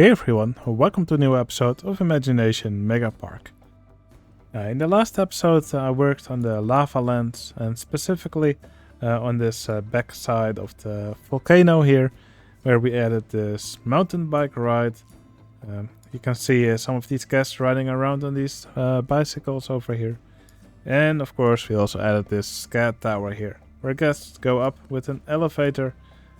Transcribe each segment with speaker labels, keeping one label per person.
Speaker 1: Hey everyone, welcome to a new episode of Imagination Megapark. In the last episode I worked on the lava lands and specifically on this back side of the volcano here, where we added this mountain bike ride. You can see some of these guests riding around on these bicycles over here. And of course we also added this scat tower here, where guests go up with an elevator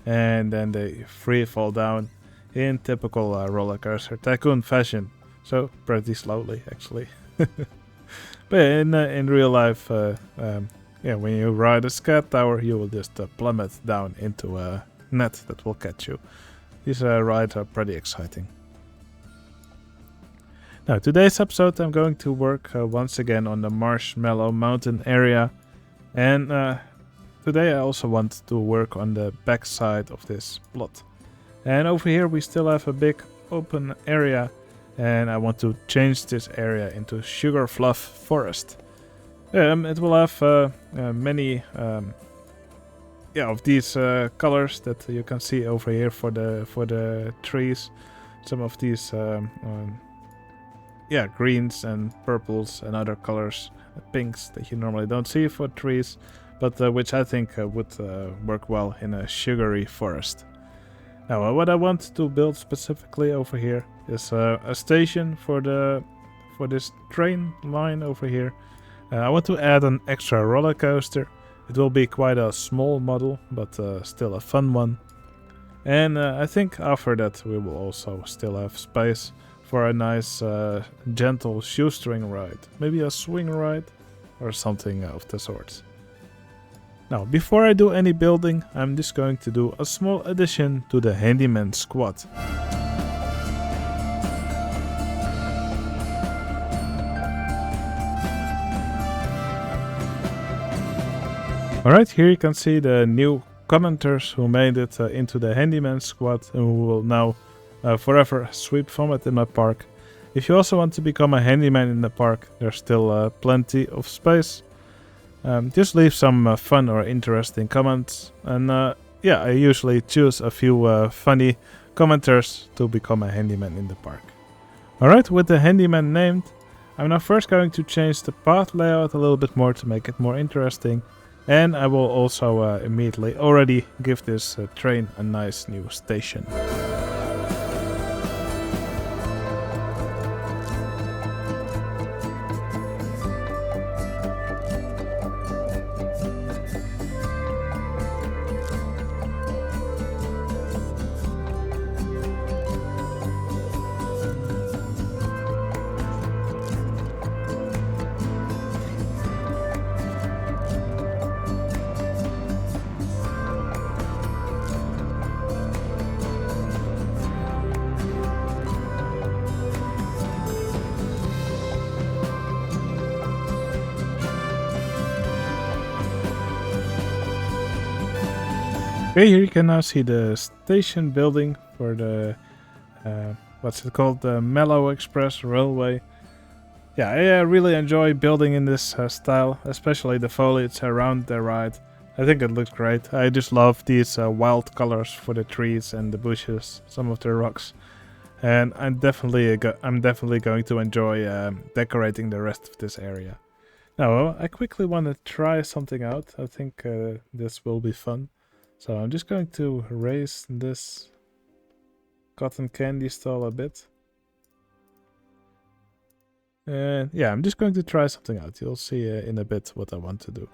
Speaker 1: and then they free fall down in typical roller coaster tycoon fashion, so pretty slowly actually. But in real life, when you ride a scat tower, you will just plummet down into a net that will catch you. These rides are pretty exciting. Now, today's episode, I'm going to work once again on the Marshmallow Mountain area, and today I also want to work on the back side of this plot. And over here we still have a big open area, and I want to change this area into Sugarfluff forest. It will have many of these colors that you can see over here for the trees. Some of these greens and purples and other colors, pinks that you normally don't see for trees, but which I think would work well in a sugary forest. Now, what I want to build specifically over here is a station for this train line over here. I want to add an extra roller coaster. It will be quite a small model, but still a fun one. And I think after that we will also still have space for a nice gentle shoestring ride. Maybe a swing ride or something of the sort. Now, before I do any building, I'm just going to do a small addition to the Handyman squad. Alright, here you can see the new commenters who made it into the Handyman squad and who will now forever sweep vomit in my park. If you also want to become a handyman in the park, there's still plenty of space. Just leave some fun or interesting comments, and I usually choose a few funny commenters to become a handyman in the park. Alright, with the handyman named, I'm now first going to change the path layout a little bit more to make it more interesting, and I will also immediately already give this train a nice new station. Okay, here you can now see the station building for the, what's it called, the Mellow Express Railway. Yeah, I really enjoy building in this style, especially the foliage around the ride. I think it looks great. I just love these wild colors for the trees and the bushes, some of the rocks. And I'm definitely going to enjoy decorating the rest of this area. Now, I quickly want to try something out. I think this will be fun. So I'm just going to raise this cotton candy stall a bit. And yeah, I'm just going to try something out. You'll see in a bit what I want to do.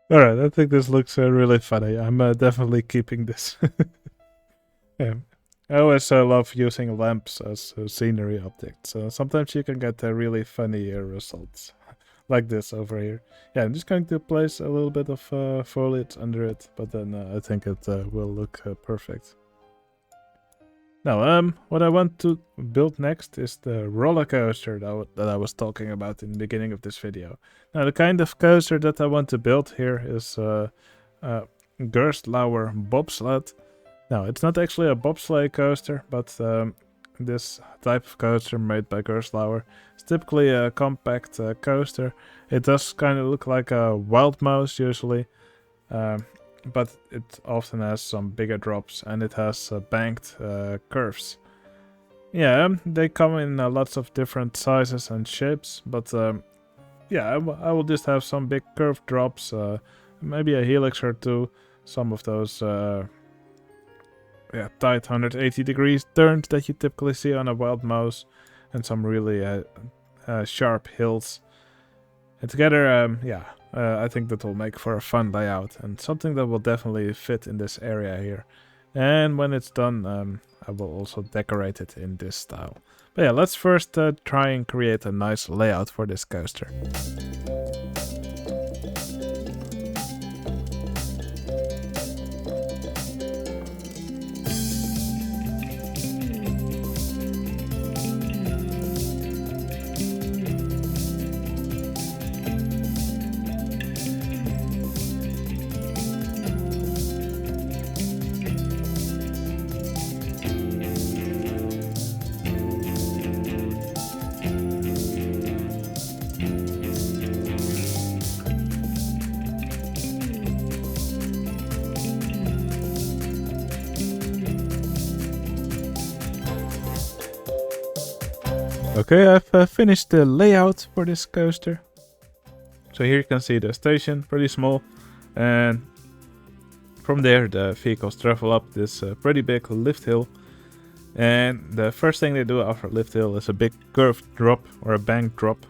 Speaker 1: Alright, I think this looks really funny. I'm definitely keeping this. Yeah. I always love using lamps as scenery objects. Sometimes you can get really funny results. Like this over here. Yeah, I'm just going to place a little bit of foliage under it, but then I think it will look perfect. Now, what I want to build next is the roller coaster that I was talking about in the beginning of this video. Now, the kind of coaster that I want to build here is Gerstlauer Bobsled. Now, it's not actually a bobsleigh coaster, but this type of coaster made by Gerstlauer is typically a compact coaster. It does kind of look like a wild mouse usually. but it often has some bigger drops, and it has banked curves. Yeah, they come in lots of different sizes and shapes, but yeah, I will just have some big curved drops, maybe a helix or two, some of those yeah, tight 180 degrees turns that you typically see on a wild mouse, and some really sharp hills. And together, yeah, I think that will make for a fun layout and something that will definitely fit in this area here. And when it's done, I will also decorate it in this style. But yeah, let's first try and create a nice layout for this coaster. Okay, I've finished the layout for this coaster. So here you can see the station, pretty small, and from there the vehicles travel up this pretty big lift hill. And the first thing they do after lift hill is a big curved drop or a bank drop,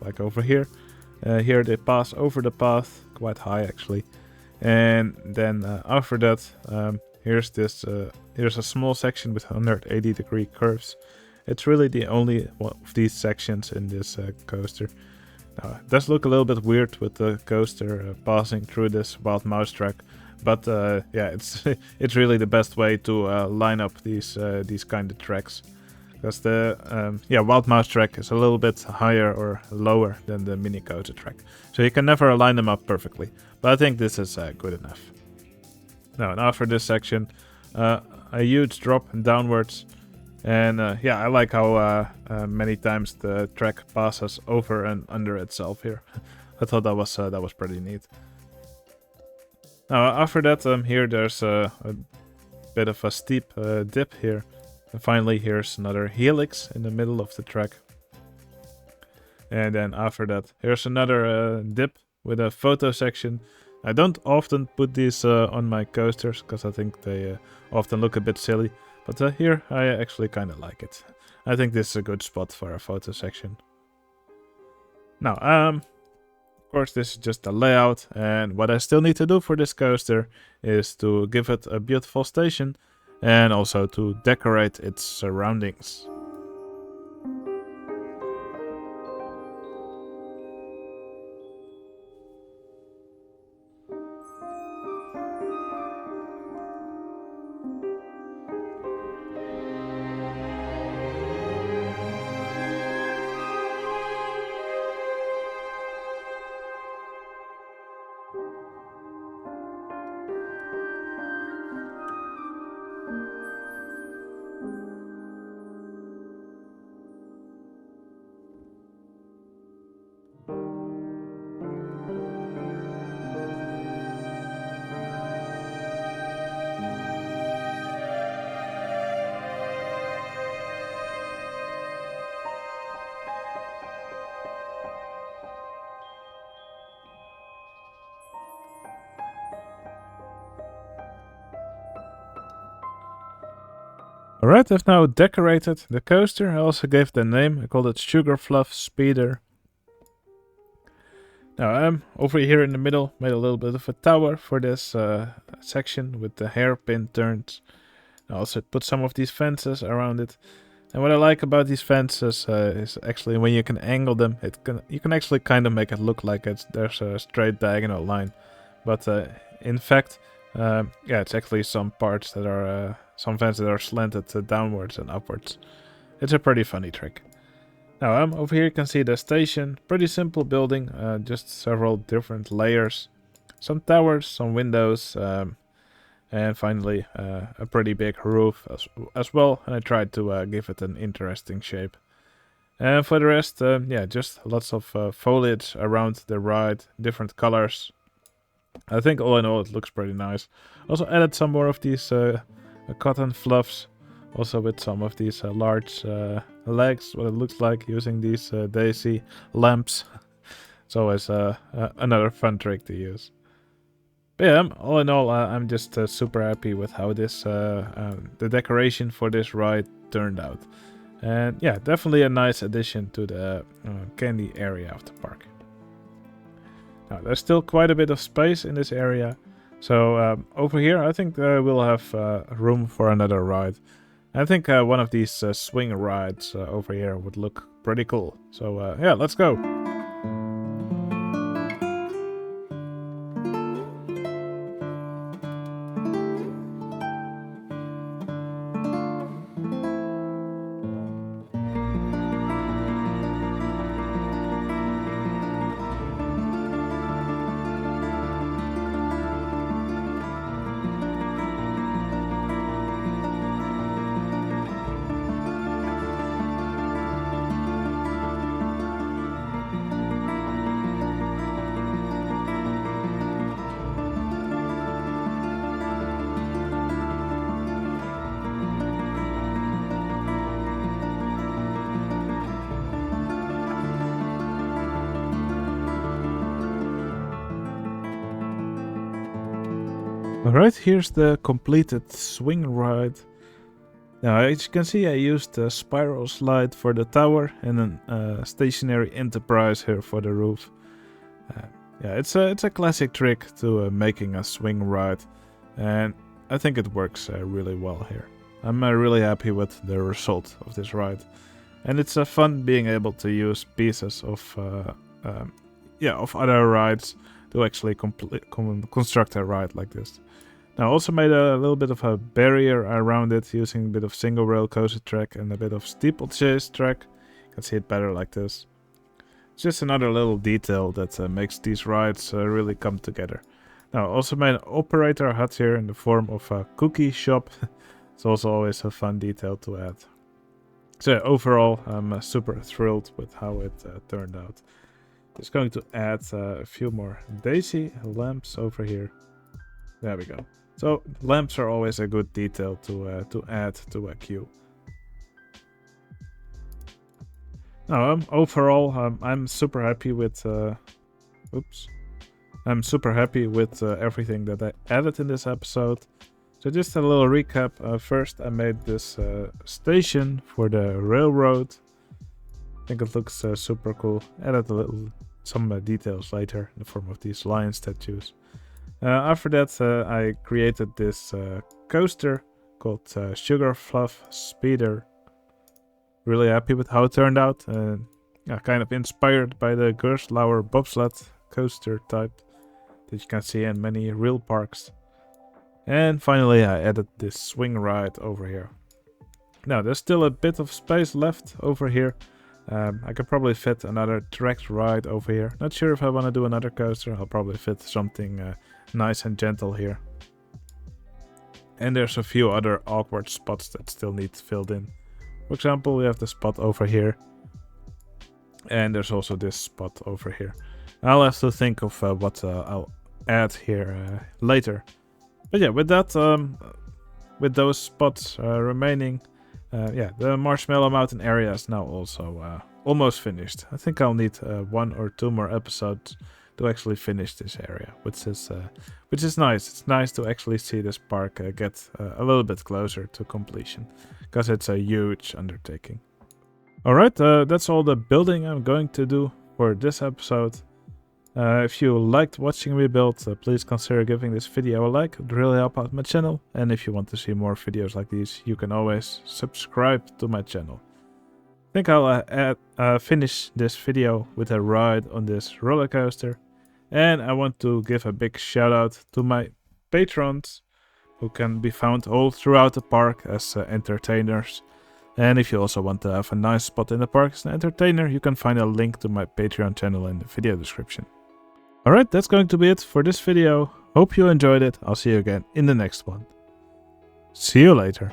Speaker 1: like over here. Here they pass over the path, quite high actually. And then after that, here's a small section with 180 degree curves. It's really the only one of these sections in this coaster. Now, it does look a little bit weird with the coaster passing through this wild mouse track, but yeah, it's it's really the best way to line up these kind of tracks, because the yeah, wild mouse track is a little bit higher or lower than the mini coaster track, so you can never line them up perfectly. But I think this is good enough. Now, and after this section, a huge drop downwards. And yeah, I like how many times the track passes over and under itself here. I thought that was pretty neat. Now after that, here there's a bit of a steep dip here. And finally here's another helix in the middle of the track. And then after that, here's another dip with a photo section. I don't often put these on my coasters, because I think they often look a bit silly. But here, I actually kind of like it. I think this is a good spot for a photo section. Now, of course, this is just a layout, and what I still need to do for this coaster is to give it a beautiful station, and also to decorate its surroundings. Alright, I've now decorated the coaster. I also gave the name. I called it Sugarfluff Speeder. Now I'm over here in the middle, made a little bit of a tower for this section with the hairpin turns. I also put some of these fences around it. And what I like about these fences is actually when you can angle them, you can actually kind of make it look like there's a straight diagonal line. But in fact, yeah, it's actually some parts that are some fences that are slanted downwards and upwards. It's a pretty funny trick. Now over here you can see the station. Pretty simple building, just several different layers. Some towers, some windows, and finally a pretty big roof as well. And I tried to give it an interesting shape. And for the rest, yeah, just lots of foliage around the ride, different colors. I think all in all it looks pretty nice. Also added some more of these cotton fluffs, also with some of these large legs, what it looks like, using these daisy lamps. It's always another fun trick to use. But yeah, all in all, I'm just super happy with how this the decoration for this ride turned out. And yeah, definitely a nice addition to the candy area of the park. Now, there's still quite a bit of space in this area. So over here, I think we'll have room for another ride. I think one of these swing rides over here would look pretty cool. So yeah, let's go. Alright, here's the completed swing ride. Now, as you can see, I used a spiral slide for the tower and a stationary enterprise here for the roof. Yeah, it's a classic trick to making a swing ride, and I think it works really well here. I'm really happy with the result of this ride, and it's fun being able to use pieces of other rides to actually construct a ride like this. Now, I also made a little bit of a barrier around it using a bit of single rail coaster track and a bit of steeplechase track. You can see it better like this. It's just another little detail that makes these rides really come together. Now, I also made an operator hut here in the form of a cookie shop. It's also always a fun detail to add. So yeah, overall, I'm super thrilled with how it turned out. Just going to add a few more daisy lamps over here. There we go. So lamps are always a good detail to add to a queue. Now, overall, I'm super happy with. I'm super happy with everything that I added in this episode. So just a little recap. First, I made this station for the railroad. I think it looks super cool. Added some details later in the form of these lion statues. After that, I created this coaster called Sugarfluff Speeder. Really happy with how it turned out. Kind of inspired by the Gerstlauer Bobsled coaster type that you can see in many real parks. And finally, I added this swing ride over here. Now, there's still a bit of space left over here. I could probably fit another tracked ride over here. Not sure if I want to do another coaster. I'll probably fit something nice and gentle here. And there's a few other awkward spots that still need filled in. For example, we have the spot over here. And there's also this spot over here. I'll have to think of what I'll add here later. But yeah, with that, with those spots remaining, the Marshmallow Mountain area is now also almost finished. I think I'll need 1 or 2 more episodes to actually finish this area, which is nice. It's nice to actually see this park get a little bit closer to completion, because it's a huge undertaking. Alright, that's all the building I'm going to do for this episode. If you liked watching me build, please consider giving this video a like. It would really help out my channel. And if you want to see more videos like these, you can always subscribe to my channel. I think I'll finish this video with a ride on this roller coaster. And I want to give a big shout out to my patrons, who can be found all throughout the park as entertainers. And if you also want to have a nice spot in the park as an entertainer, you can find a link to my Patreon channel in the video description. Alright, that's going to be it for this video. Hope you enjoyed it. I'll see you again in the next one. See you later.